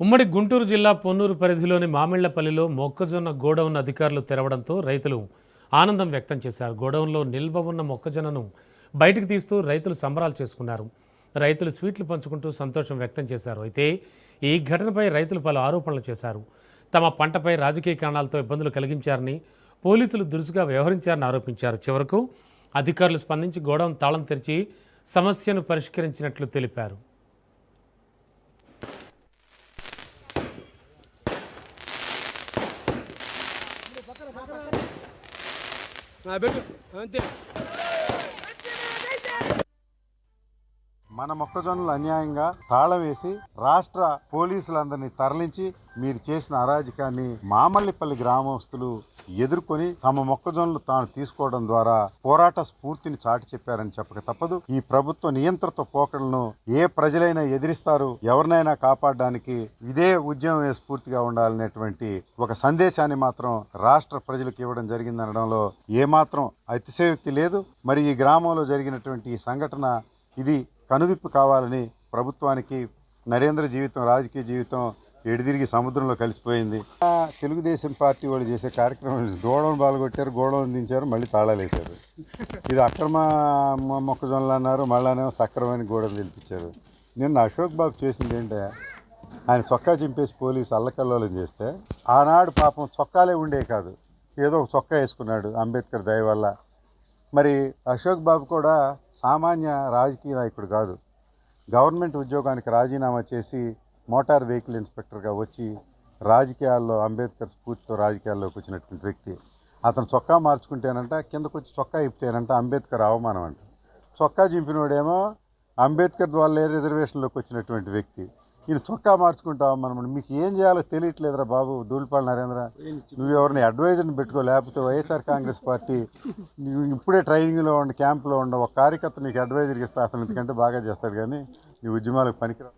ఉమ్మడి గుంటూరు జిల్లా పొన్నూరు పరిధిలోని మామిళ్లపల్లిలో మొక్కజొన్న గోడౌన్ అధికారులు తెరవడంతో రైతులు ఆనందం వ్యక్తం చేశారు. గోడౌన్లో నిల్వ ఉన్న మొక్కజొన్నను బయటకు తీస్తూ రైతులు సంబరాలు చేసుకున్నారు. రైతులు స్వీట్లు పంచుకుంటూ సంతోషం వ్యక్తం చేశారు. అయితే ఈ ఘటనపై రైతులు పలు ఆరోపణలు చేశారు. తమ పంటపై రాజకీయ కారణాలతో ఇబ్బందులు కలిగించారని, పోలీసులు దురుసుగా వ్యవహరించారని ఆరోపించారు. చివరకు అధికారులు స్పందించి గోడౌన్ తాళం తెరిచి సమస్యను పరిష్కరించినట్లు తెలిపారు. మన మొక్కజొన్నలు అన్యాయంగా తాళం వేసి రాష్ట్ర పోలీసులందరినీ తరలించి మీరు చేసిన అరాజకాన్ని మామల్లిపల్లి గ్రామస్తులు ఎదుర్కొని తమ మొక్కజొన్నలు తాను తీసుకోవడం ద్వారా పోరాట స్ఫూర్తిని చాటి చెప్పారని చెప్పక తప్పదు. ఈ ప్రభుత్వ నియంత్రిత పోకడలను ఏ ప్రజలైనా ఎదిరిస్తారు, ఎవరినైనా కాపాడడానికి ఇదే ఉద్యమమే స్ఫూర్తిగా ఉండాలనేటువంటి ఒక సందేశాన్ని మాత్రం రాష్ట్ర ప్రజలకు ఇవ్వడం జరిగిందనడంలో ఏమాత్రం అతిశయోక్తి లేదు. మరి ఈ గ్రామంలో జరిగినటువంటి ఈ సంఘటన ఇది కనువిప్పు కావాలని ప్రభుత్వానికి నరేంద్ర జీవితం, రాజకీయ జీవితం ఎడిదిరిగి సముద్రంలో కలిసిపోయింది. తెలుగుదేశం పార్టీ వాళ్ళు చేసే కార్యక్రమం గోడౌన్ బాలగొట్టారు, గోడౌన్ దించారు, మళ్ళీ తాళాలు వేశారు. ఇది అక్రమ మొక్కజొన్నలు అన్నారు, మళ్ళానేమో సక్రమైన గోడౌన్ నిలిపించారు. నిన్న అశోక్ బాబు చేసింది ఏంటంటే ఆయన చొక్కా చింపేసి పోలీసు అల్లకల్లోలం చేస్తే ఆనాడు పాపం చొక్కాలే ఉండే కాదు, ఏదో ఒక చొక్కా వేసుకున్నాడు అంబేద్కర్ దయ వల్ల. మరి అశోక్ బాబు కూడా సామాన్య రాజకీయ నాయకుడు కాదు. గవర్నమెంట్ ఉద్యోగానికి రాజీనామా చేసి మోటార్ వెహికల్ ఇన్స్పెక్టర్గా వచ్చి రాజకీయాల్లో అంబేద్కర్ స్ఫూర్తితో రాజకీయాల్లోకి వచ్చినటువంటి వ్యక్తి. అతను చొక్కా మార్చుకుంటేనంట, కిందకు వచ్చి చొక్కా ఇప్పితేనంట అంబేద్కర్ అవమానం అంట. చొక్కా చింపినోడేమో అంబేద్కర్ ద్వారా రిజర్వేషన్లోకి వచ్చినటువంటి వ్యక్తి. ఈయన చొక్కా మార్చుకుంటావు మనం, మీకు ఏం చేయాలో తెలియట్లేదురా బాబు దూళిపాళ నరేంద్ర. నువ్వు ఎవరిని అడ్వైజర్ని పెట్టుకో, లేకపోతే వైఎస్ఆర్ కాంగ్రెస్ పార్టీ నువ్వు ఇప్పుడే ట్రైనింగ్లో ఉండి క్యాంపులో ఉండ ఒక కార్యకర్త నీకు అడ్వైజర్కి ఇస్తే అతను ఎందుకంటే బాగా చేస్తాడు, కానీ నీ ఉద్యమాలకు పనికిరా.